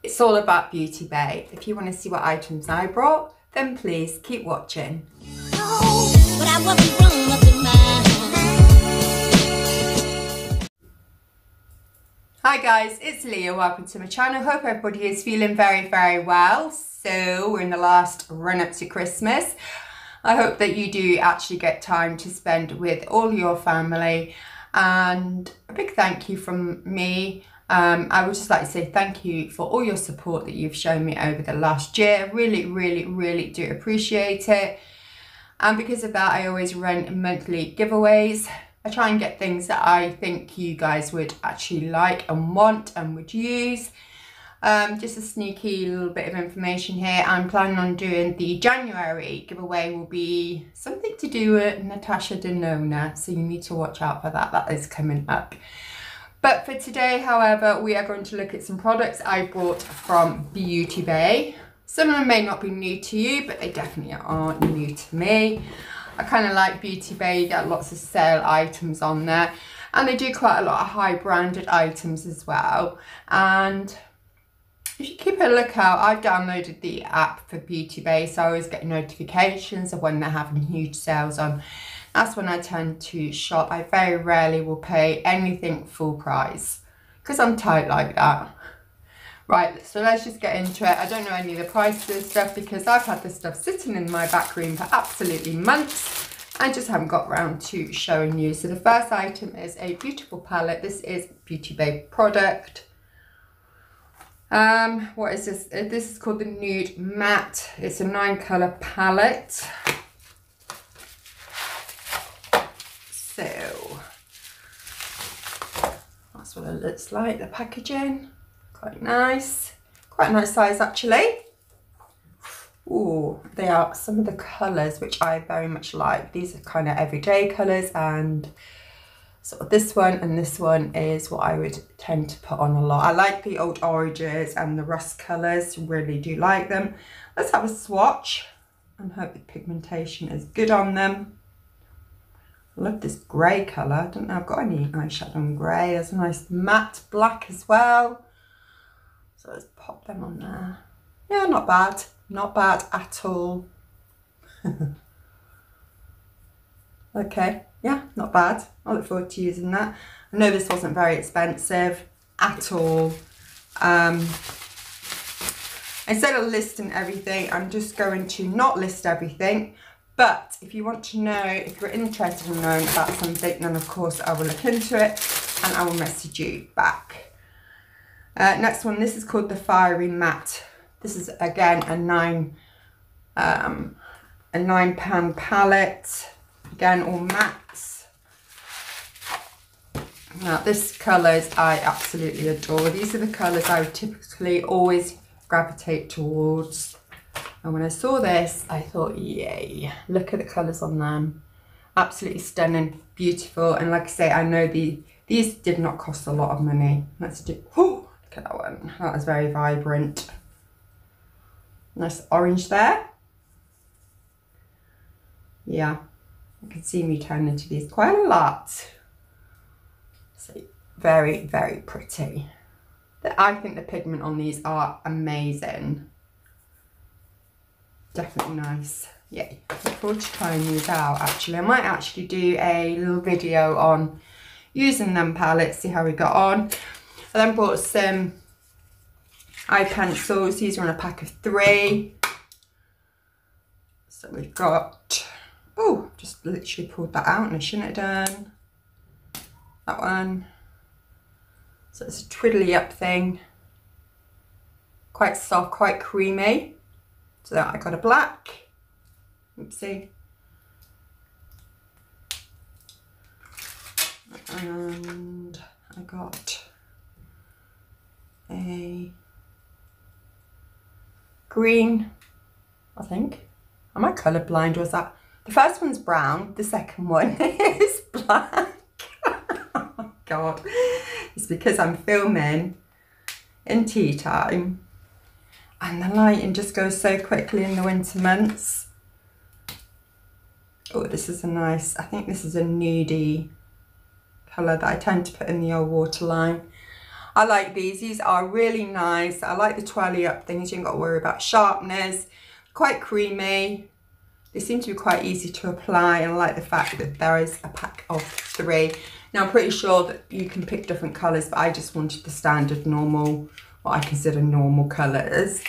It's all about Beautybay. If you want to see what items I brought, then please keep watching. Hi guys, it's Leah. Welcome to my channel. Hope everybody is feeling very, very well. So we're in the last run up to Christmas. I hope that you do actually get time to spend with all your family, and a big thank you from me. I would just like to say thank you for all your support that you've shown me over the last year. Really do appreciate it. And because of that, I always run monthly giveaways. I try and get things that I think you guys would actually like and want and would use. Just a sneaky little bit of information here. I'm planning on doing the January giveaway. Will be something to do with Natasha Denona, so you need to watch out for that. That is coming up. But for today, however, we are going to look at some products I bought from Beautybay. Some of them may not be new to you, but they definitely are new to me. I kind of like Beautybay. You get lots of sale items on there, and they do quite a lot of high branded items as well. And if you keep a lookout, I've downloaded the app for Beautybay, so I always get notifications of when they're having huge sales on. That's when I tend to shop. I very rarely will pay anything full price because I'm tight like that. Right, so let's just get into it. I don't know any of the prices of this stuff because I've had this stuff sitting in my back room for absolutely months. I just haven't got around to showing you. So the first item is a beautiful palette. This is Beautybay product. What is this? This is called the Nude Matte. It's a 9-colour palette. So that's what it looks like, the packaging. Quite nice size actually. Ooh, they are some of the colours which I very much like. These are kind of everyday colours, and sort of this one and this one is what I would tend to put on a lot. I like the old oranges and the rust colours, really do like them. Let's have a swatch and hope the pigmentation is good on them. I love this grey colour. I don't know I've got any eyeshadow in grey. There's a nice matte black as well. So let's pop them on there. Yeah, not bad. Not bad at all. Okay, yeah, not bad. I look forward to using that. I know this wasn't very expensive at all. Instead of listing everything, I'm just going to not list everything. But if you want to know, if you're interested in knowing about something, then of course I will look into it and I will message you back. Next one, this is called the Fiery Matte. This is again a 9-pan palette. Again, all mattes. Now this colours I absolutely adore. These are the colours I would typically always gravitate towards. And when I saw this, I thought, yay, look at the colours on them. Absolutely stunning, beautiful. And like I say, I know these did not cost a lot of money. Let's do, whoo, look at that one. That is very vibrant. Nice orange there. Yeah, you can see me turn into these quite a lot. So very pretty. I think the pigment on these are amazing. Definitely nice. Yeah, look forward to trying these out actually. I might actually do a little video on using them palettes, see how we got on. I then bought some eye pencils. These are in a pack of 3. So we've got, oh, just literally pulled that out and I shouldn't have done. That one. So it's a twiddly up thing. Quite soft, quite creamy. So I got a black. Oopsie. And I got a green, I think. Am I colourblind or is that? The first one's brown, the second one is black. Oh God. It's because I'm filming in tea time and the lighting just goes so quickly in the winter months. Oh, this is a nice, I think this is a nudie colour that I tend to put in the old waterline. I like these. These are really nice. I like the twirly up things. You ain't got to worry about sharpness. Quite creamy. They seem to be quite easy to apply, and I like the fact that there is a pack of 3. Now I'm pretty sure that you can pick different colours, but I just wanted the standard normal, what I consider normal colours.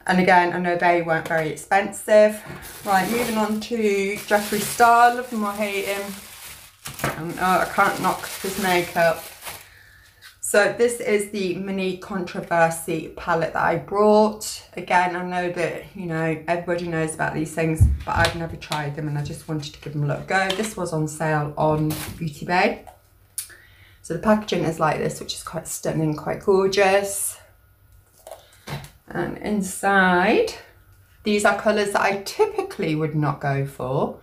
And again, I know they weren't very expensive. Right, moving on to Jeffree Star. Love him or hate him. I can't knock his makeup. So this is the mini controversy palette that I brought. Again, I know that, you know, everybody knows about these things, but I've never tried them and I just wanted to give them a look go. This was on sale on Beautybay. So the packaging is like this, which is quite stunning, quite gorgeous. And inside, these are colours that I typically would not go for.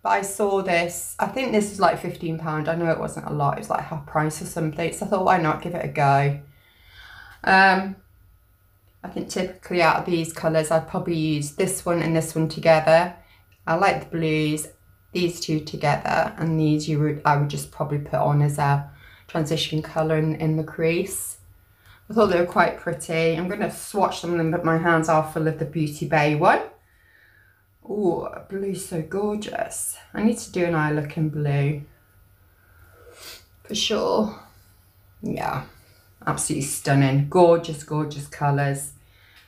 But I saw this, I think this was like £15. I know it wasn't a lot, it was like half price or something. So I thought, why not give it a go? I think typically out of these colours, I'd probably use this one and this one together. I like the blues, these two together, and these I would just probably put on as a transition colour in the crease. I thought they were quite pretty. I'm going to swatch some of them, but my hands are full of the Beautybay one. Oh, blue's so gorgeous. I need to do an eye look in blue. For sure. Yeah, absolutely stunning. Gorgeous, gorgeous colours.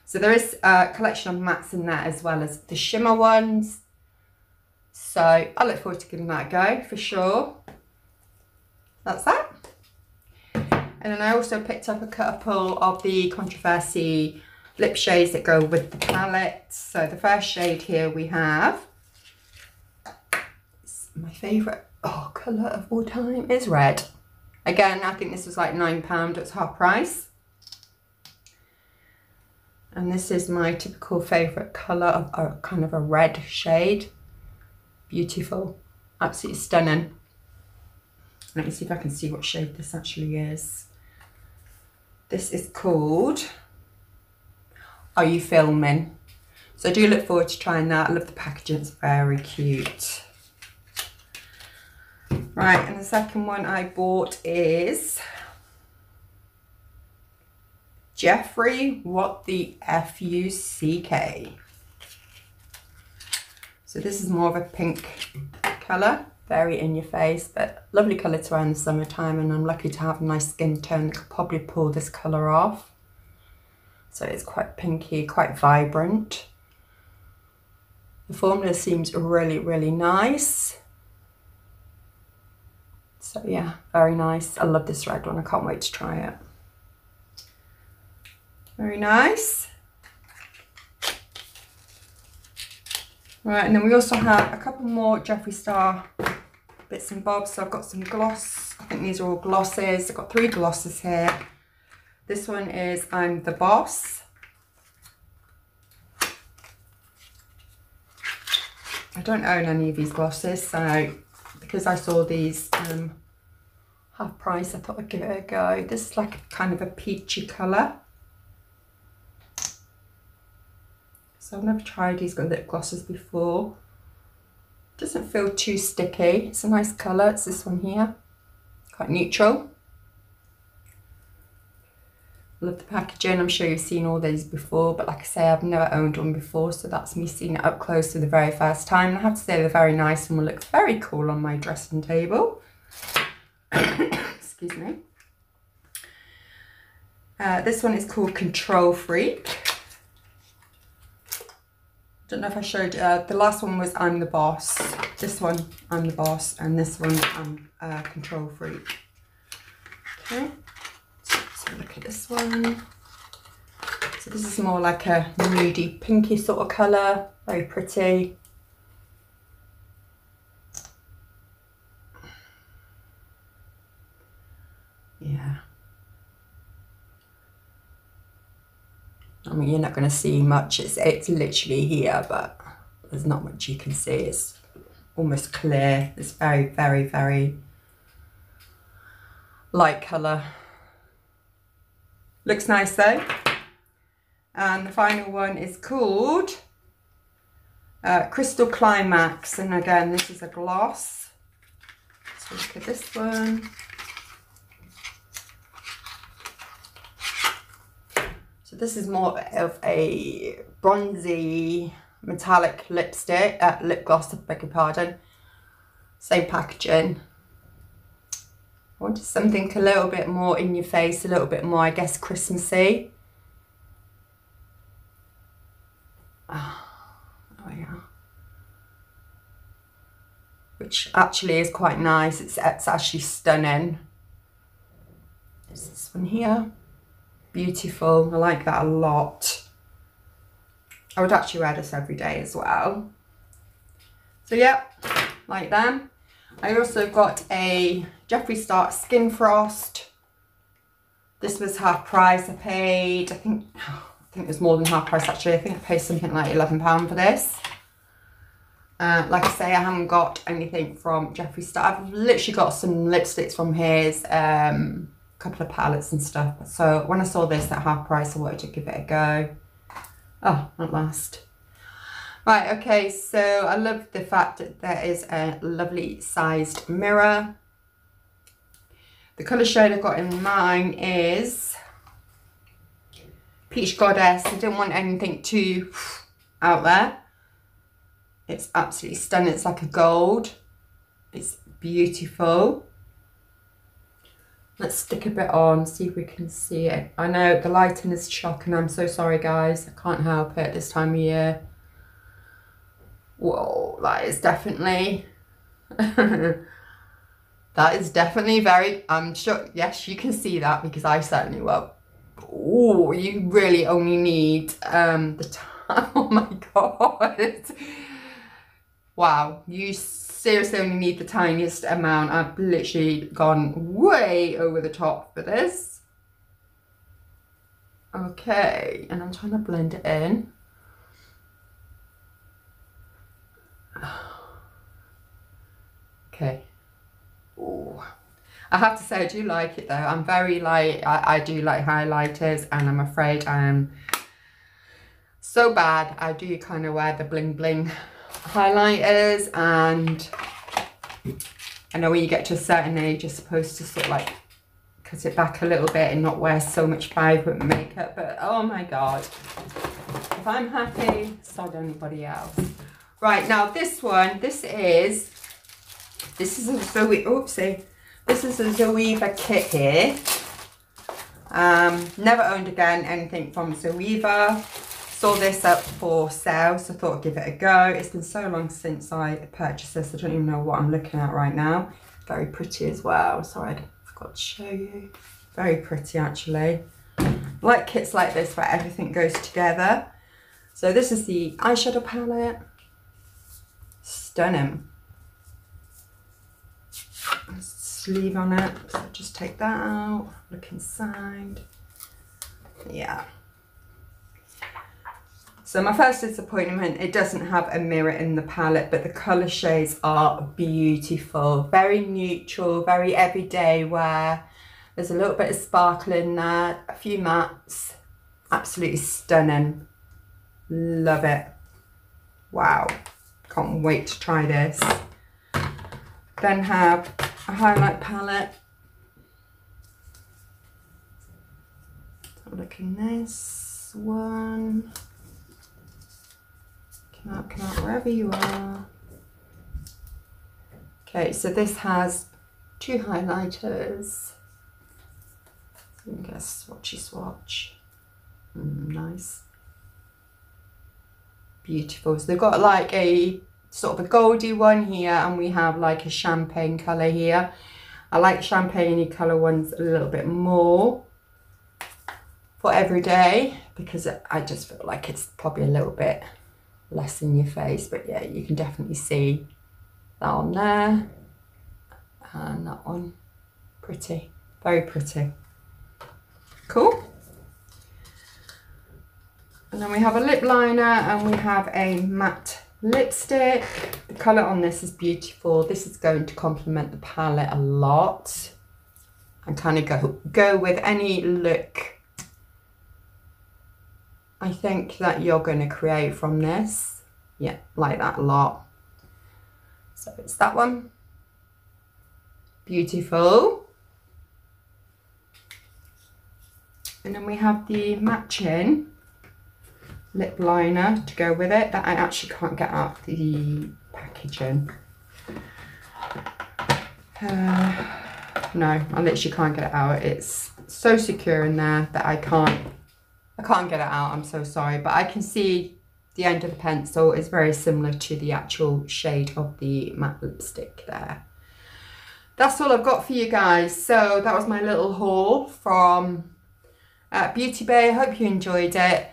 So there is a collection of mattes in there as well as the shimmer ones. So I look forward to giving that a go, for sure. That's that. And then I also picked up a couple of the controversy lip shades that go with the palette. So the first shade here we have, my favourite colour of all time is red. Again, I think this was like £9, it's half price. And this is my typical favourite colour of a kind of a red shade. Beautiful, absolutely stunning. Let me see if I can see what shade this actually is. This is called Are You Filming? So I do look forward to trying that. I love the packaging, it's very cute. Right, and the second one I bought is Jeffree, What the F-U-C-K. So this is more of a pink colour, very in your face, but lovely colour to wear in the summertime, and I'm lucky to have a nice skin tone that could probably pull this colour off. So it's quite pinky, quite vibrant. The formula seems really, really nice. So yeah, very nice. I love this red one. I can't wait to try it. Very nice. Right, and then we also have a couple more Jeffree Star bits and bobs. So I've got some gloss. I think these are all glosses. I've got 3 glosses here. This one is I'm the Boss. I don't own any of these glosses, so because I saw these half price, I thought I'd give it a go. This is like kind of a peachy colour. So I've never tried these lip glosses before. Doesn't feel too sticky. It's a nice colour. It's this one here. Quite neutral. Love the packaging. I'm sure you've seen all these before, but like I say, I've never owned one before, so that's me seeing it up close for the very first time. And I have to say they're very nice and will look very cool on my dressing table. Excuse me. This one is called Control Freak. Don't know if I showed you, the last one was I'm the Boss. This one, I'm the Boss, and this one, I'm Control Freak. Okay. So look at this one. So this is more like a nudie, pinky sort of colour. Very pretty. Yeah. I mean, you're not going to see much. It's literally here, but there's not much you can see. It's almost clear. It's very, very, very light colour. Looks nice though. And the final one is called Crystal Climax. And again, this is a gloss. So look at this one. this is more of a bronzy metallic lipstick, lip gloss, I beg your pardon. Same packaging. I wanted something a little bit more in your face, a little bit more, I guess, Christmassy. Oh yeah. Which actually is quite nice. It's actually stunning. There's this one here. Beautiful. I like that a lot. I would actually wear this every day as well. So yeah, like them. I also got a Jeffree Star Skin Frost. This was half price. I paid, I think it was more than half price actually. I think I paid something like £11 for this. Like I say, I haven't got anything from Jeffree Star. I've literally got some lipsticks from his, couple of palettes and stuff. So when I saw this at half price, I wanted to give it a go. Oh, at last. Right, okay, so I love the fact that there is a lovely sized mirror. The colour shade I've got in mine is Peach Goddess. I didn't want anything too out there. It's absolutely stunning. It's like a gold. It's beautiful. Let's stick a bit on, see if we can see it. I know the lighting is shocking. I'm so sorry, guys. I can't help it this time of year. Whoa, that is definitely... that is definitely very... I'm sure, yes, you can see that because I certainly will. Oh, you really only need the time. Oh my God. Wow, you seriously only need the tiniest amount. I've literally gone way over the top for this. Okay, and I'm trying to blend it in. Okay. Ooh. I have to say I do like it though. I'm very like, I do like highlighters, and I'm afraid I am so bad. I do kind of wear the bling bling highlighters, and I know when you get to a certain age you're supposed to sort of like cut it back a little bit and not wear so much vibrant makeup, but oh my God, if I'm happy, so do anybody else. Right, now this one, this is a Zoeva, oopsie, this is a Zoeva kit here. Never owned again anything from Zoeva. Saw this up for sale, so I thought I'd give it a go. It's been so long since I purchased this, I don't even know what I'm looking at right now. Very pretty as well. Sorry, I forgot to show you. Very pretty actually. I like kits like this where everything goes together. So this is the eyeshadow palette. Stunning. Sleeve on it, so just take that out, look inside. Yeah. So my first disappointment, it doesn't have a mirror in the palette, but the colour shades are beautiful. Very neutral, very everyday wear. There's a little bit of sparkle in there, a few mattes. Absolutely stunning. Love it. Wow. Can't wait to try this. Then have a highlight palette. Have a look in this one. Come out wherever you are. Okay, so this has two highlighters. I guess swatchy swatch. Nice. Beautiful. So they've got like a sort of a goldy one here, and we have like a champagne colour here. I like champagne colour ones a little bit more for every day because I just feel like it's probably a little bit less in your face, but yeah, you can definitely see that on there, and that one. Pretty, very pretty. Cool. And then we have a lip liner, and we have a matte lipstick. The colour on this is beautiful. This is going to complement the palette a lot and kind of go with any look I think that you're going to create from this. Yeah, like that a lot. So it's that one. Beautiful. And then we have the matching lip liner to go with it that I actually can't get out the packaging. No, I literally can't get it out. It's so secure in there that I can't get it out. I'm so sorry, but I can see the end of the pencil is very similar to the actual shade of the matte lipstick there. That's all I've got for you guys. So that was my little haul from Beautybay. I hope you enjoyed it.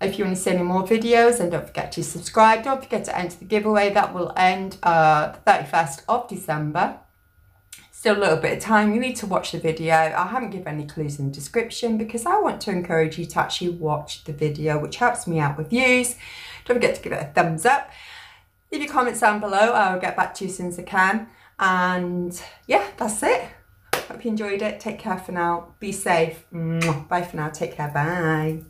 If you want to see any more videos, then don't forget to subscribe. Don't forget to enter the giveaway that will end the 31st of December. Still a little bit of time. You need to watch the video. I haven't given any clues in the description because I want to encourage you to actually watch the video, which helps me out with views. Don't forget to give it a thumbs up. Leave your comments down below. I will get back to you as soon as I can. And yeah, that's it. Hope you enjoyed it. Take care for now. Be safe. Bye for now. Take care. Bye.